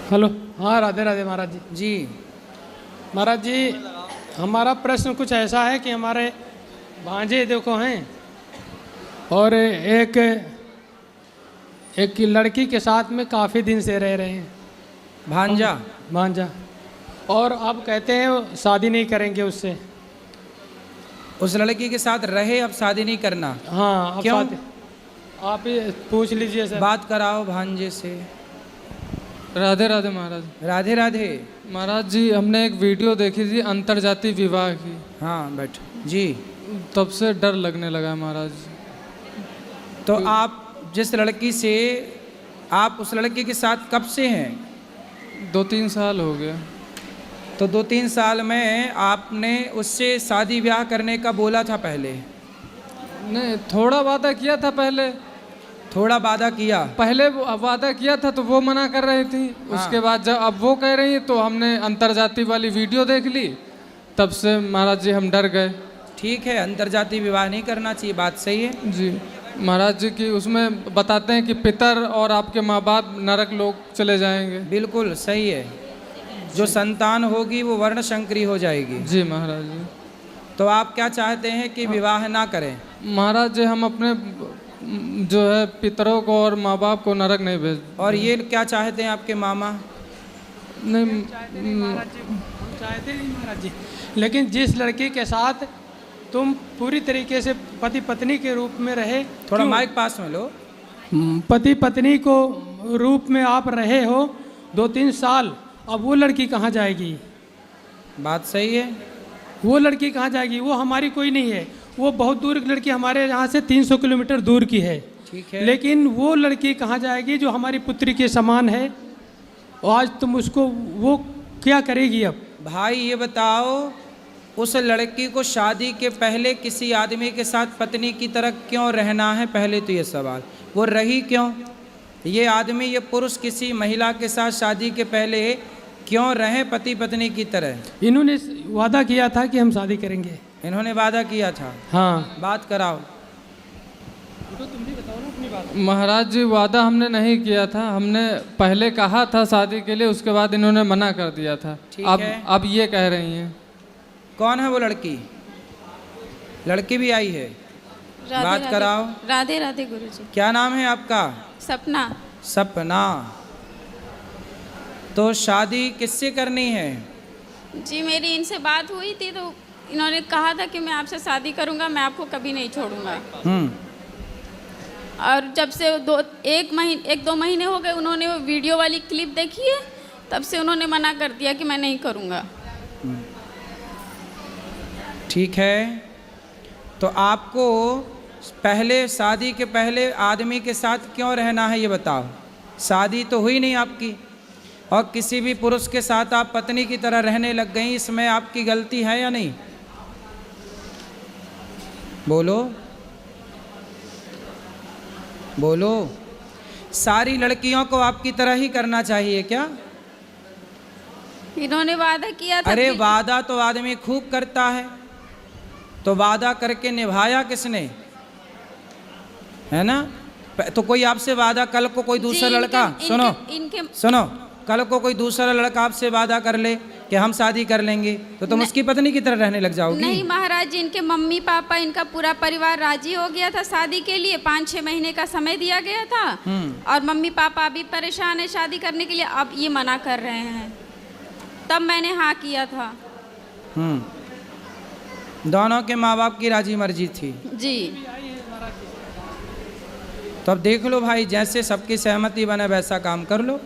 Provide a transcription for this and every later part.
Hello. हाँ, राधे राधे महाराज जी। जी। महाराज जी, हमारा प्रश्न कुछ ऐसा है कि हमारे भांजे देखो हैं और एक लड़की के साथ में काफ़ी दिन से रह रहे हैं। भांजा। भांजा। और अब कहते हैं शादी नहीं करेंगे उससे। उस लड़की के साथ रहे, अब शादी नहीं करना। हाँ, अब क्यों? शादी आप ही पूछ लीजिए सर। बात कराओ भांजे से। राधे राधे महाराज। राधे राधे। महाराज जी, हमने एक वीडियो देखी थी अंतर्जातीय विवाह की। हाँ बैठ जी। तब से डर लगने लगा है महाराज। तो आप जिस लड़की से, आप उस लड़की के साथ कब से हैं? 2-3 साल हो गया। तो 2-3 साल में आपने उससे शादी ब्याह करने का बोला था पहले? नहीं, थोड़ा वादा किया था पहले। थोड़ा वादा किया? पहले वादा किया था तो वो मना कर रही थी। उसके बाद जब अब वो कह रही है तो हमने अंतर्जातीय वाली वीडियो देख ली। तब से महाराज जी हम डर गए। ठीक है, अंतर्जातीय विवाह नहीं करना चाहिए, बात सही है जी महाराज जी की उसमें बताते हैं कि पितर और आपके माँ बाप नरक लोग चले जाएंगे। बिल्कुल सही है। जो संतान होगी वो वर्ण शंकरी हो जाएगी। जी महाराज जी। तो आप क्या चाहते हैं कि विवाह ना करें? महाराज जी, हम अपने जो है पितरों को और माँ बाप को नरक नहीं भेज। और ये क्या चाहते हैं आपके मामा? नहीं चाहते नहीं महाराज जी, लेकिन जिस लड़की के साथ तुम पूरी तरीके से पति पत्नी के रूप में रहे, थोड़ा माइक पास में लो। पति पत्नी को रूप में आप रहे हो 2-3 साल, अब वो लड़की कहाँ जाएगी? बात सही है। वो लड़की कहाँ जाएगी? वो हमारी कोई नहीं है, वो बहुत दूर की लड़की, हमारे यहाँ से 300 किलोमीटर दूर की है। ठीक है। लेकिन वो लड़की कहाँ जाएगी जो हमारी पुत्री के समान है? और आज तुम उसको, वो क्या करेगी अब? भाई ये बताओ, उस लड़की को शादी के पहले किसी आदमी के साथ पत्नी की तरह क्यों रहना है? पहले तो ये सवाल, वो रही क्यों? ये आदमी, ये पुरुष किसी महिला के साथ शादी के पहले क्यों रहे पति पत्नी की तरह? इन्होंने वादा किया था कि हम शादी करेंगे। इन्होंने वादा किया था। हाँ, बात कराओ। तो तुम भी बताओ ना अपनी बात। महाराज जी, वादा हमने नहीं किया था। हमने पहले कहा था शादी के लिए, उसके बाद इन्होंने मना कर दिया था। ठीक अब है। अब ये कह रही हैं। कौन है वो लड़की? लड़की भी आई है, बात कराओ। राधे राधे गुरुजी। क्या नाम है आपका? सपना। सपना। तो शादी किससे करनी है? जी, मेरी इनसे बात हुई थी तो इन्होंने कहा था कि मैं आपसे शादी करूंगा, मैं आपको कभी नहीं छोड़ूंगा। और जब से 1-2 महीने हो गए, उन्होंने वो वीडियो वाली क्लिप देखी है, तब से उन्होंने मना कर दिया कि मैं नहीं करूंगा। ठीक है। तो आपको पहले, शादी के पहले आदमी के साथ क्यों रहना है ये बताओ। शादी तो हुई नहीं आपकी, और किसी भी पुरुष के साथ आप पत्नी की तरह रहने लग गई, इसमें आपकी गलती है या नहीं? बोलो बोलो। सारी लड़कियों को आपकी तरह ही करना चाहिए क्या? इन्होंने वादा किया था। अरे वादा तो आदमी खूब करता है, तो वादा करके निभाया किसने? है ना? तो कोई आपसे वादा, कल को कोई दूसरा लड़का, सुनो, कल को कोई दूसरा लड़का आपसे वादा कर ले कि हम शादी कर लेंगे, तो तुम उसकी पत्नी की तरह रहने लग जाओगी? नहीं महाराज जी, इनके मम्मी पापा, इनका पूरा परिवार राजी हो गया था शादी के लिए। 5-6 महीने का समय दिया गया था, और मम्मी पापा अभी परेशान है शादी करने के लिए। अब ये मना कर रहे हैं, तब मैंने हाँ किया था। दोनों के माँ बाप की राजी मर्जी थी जी। तो अब देख लो भाई, जैसे सबकी सहमति बने वैसा काम कर लो।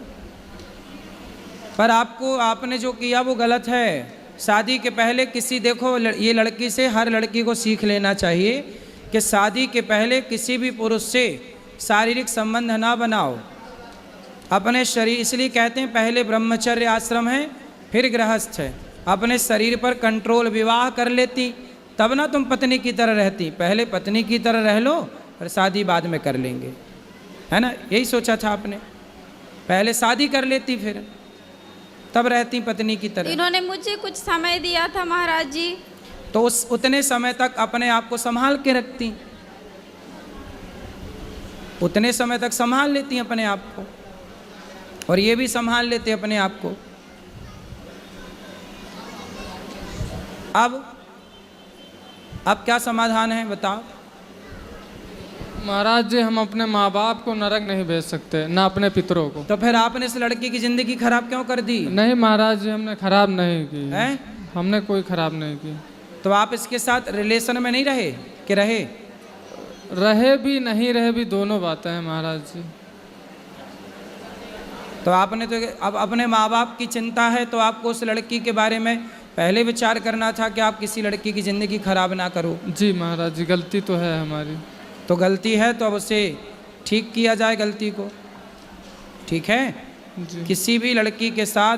पर आपने जो किया वो गलत है। शादी के पहले किसी, देखो ये लड़की से हर लड़की को सीख लेना चाहिए कि शादी के पहले किसी भी पुरुष से शारीरिक संबंध ना बनाओ अपने शरीर। इसलिए कहते हैं पहले ब्रह्मचर्य आश्रम है, फिर गृहस्थ है। अपने शरीर पर कंट्रोल, विवाह कर लेती तब ना तुम पत्नी की तरह रहती। पहले पत्नी की तरह रह लो और शादी बाद में कर लेंगे, है ना? यही सोचा था आपने, पहले शादी कर लेती फिर तब रहती पत्नी की तरह। इन्होंने मुझे कुछ समय दिया था महाराज जी, तो उतने समय तक अपने आप को संभाल के रखती, उतने समय तक संभाल लेती अपने आप को। और ये भी संभाल लेते अपने आप को। अब क्या समाधान है बताओ? महाराज जी हम अपने माँ बाप को नरक नहीं भेज सकते, ना अपने पितरों को। तो फिर आपने इस लड़की की जिंदगी खराब क्यों कर दी? नहीं महाराज जी हमने खराब नहीं की हैं? हमने कोई खराब नहीं की। तो आप इसके साथ रिलेशन में नहीं रहे कि रहे? रहे भी नहीं रहे भी दोनों बातें हैं महाराज जी। तो आपने तो अब अपने माँ बाप की चिंता है तो आपको उस लड़की के बारे में पहले विचार करना था कि आप किसी लड़की की ज़िंदगी खराब ना करो। जी महाराज जी गलती तो है हमारी। तो गलती है तो अब उसे ठीक किया जाए गलती को, ठीक है? जी किसी भी लड़की के साथ,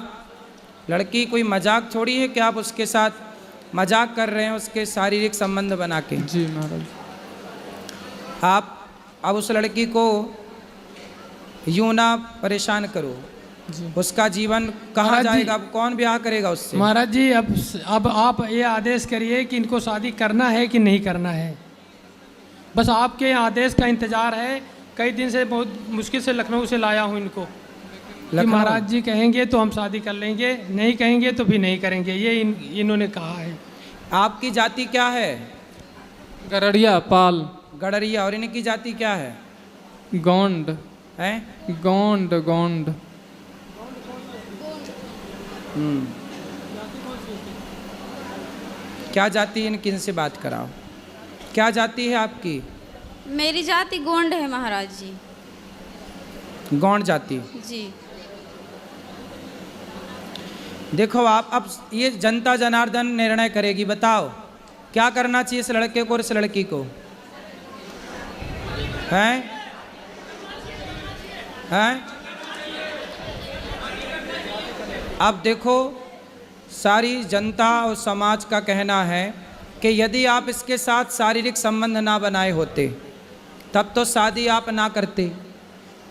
लड़की कोई मजाक थोड़ी है कि आप उसके साथ मजाक कर रहे हैं उसके शारीरिक संबंध बना के। जी महाराज। आप अब उस लड़की को यूं ना परेशान करो। जी उसका जीवन कहाँ महाराज जी- जाएगा? अब कौन ब्याह करेगा उससे? महाराज जी अब आप ये आदेश करिए कि इनको शादी करना है कि नहीं करना है। बस आपके आदेश का इंतज़ार है। कई दिन से बहुत मुश्किल से लखनऊ से लाया हूँ इनको कि लखनऊ? महाराज जी कहेंगे तो हम शादी कर लेंगे, नहीं कहेंगे तो भी नहीं करेंगे, ये इन्होंने कहा है। आपकी जाति क्या है? गरड़िया पाल गडरिया। और इनकी जाति क्या है? गोंड हैं? गोंड गोंड। क्या जाति? इनकी इनसे बात कराओ। क्या जाति है आपकी? मेरी जाति गोंड है महाराज जी। गौंड जाति। जी देखो आप अब ये जनता जनार्दन निर्णय करेगी। बताओ क्या करना चाहिए इस लड़के को और इस लड़की को? हैं? हैं? अब देखो सारी जनता और समाज का कहना है कि यदि आप इसके साथ शारीरिक संबंध ना बनाए होते तब तो शादी आप ना करते,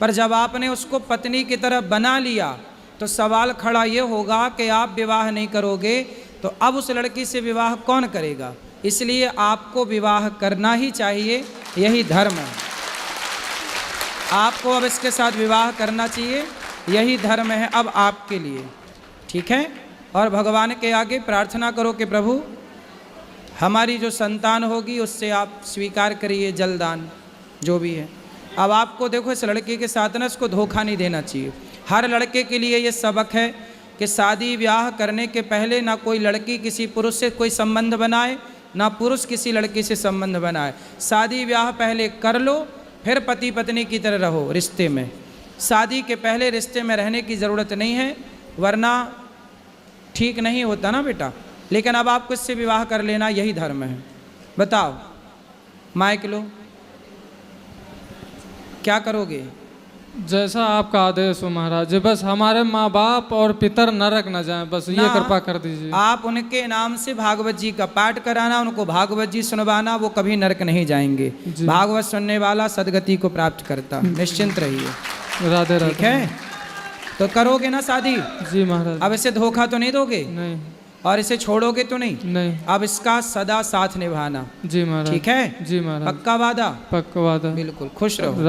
पर जब आपने उसको पत्नी की तरह बना लिया तो सवाल खड़ा ये होगा कि आप विवाह नहीं करोगे तो अब उस लड़की से विवाह कौन करेगा? इसलिए आपको विवाह करना ही चाहिए, यही धर्म है। आपको अब इसके साथ विवाह करना चाहिए, यही धर्म है अब आपके लिए, ठीक है? और भगवान के आगे प्रार्थना करो कि प्रभु हमारी जो संतान होगी उससे आप स्वीकार करिए जलदान जो भी है। अब आपको देखो इस लड़के के साथ ना इसको धोखा नहीं देना चाहिए। हर लड़के के लिए ये सबक है कि शादी ब्याह करने के पहले ना कोई लड़की किसी पुरुष से कोई संबंध बनाए, ना पुरुष किसी लड़की से संबंध बनाए। शादी ब्याह पहले कर लो, फिर पति पत्नी की तरह रहो रिश्ते में। शादी के पहले रिश्ते में रहने की ज़रूरत नहीं है, वरना ठीक नहीं होता ना बेटा। लेकिन अब आपको इससे विवाह कर लेना यही धर्म है। बताओ माइक लो, क्या करोगे? जैसा आपका आदेश हो महाराज जी। बस हमारे माँ बाप और पितर नरक न जाएं, बस ये ना, कृपा कर दीजिए। आप उनके नाम से भागवत जी का पाठ कराना, उनको भागवत जी सुनवाना, वो कभी नरक नहीं जाएंगे। भागवत सुनने वाला सदगति को प्राप्त करता। निश्चिंत रहिए, राधे राधे। ठीक है? तो करोगे ना शादी? जी महाराज। अब इसे धोखा तो नहीं दोगे नहीं और इसे छोड़ोगे तो नहीं? नहीं। अब इसका सदा साथ निभाना, जी महाराज। ठीक है? जी महाराज। पक्का वादा? पक्का वादा। बिल्कुल। खुश रहो।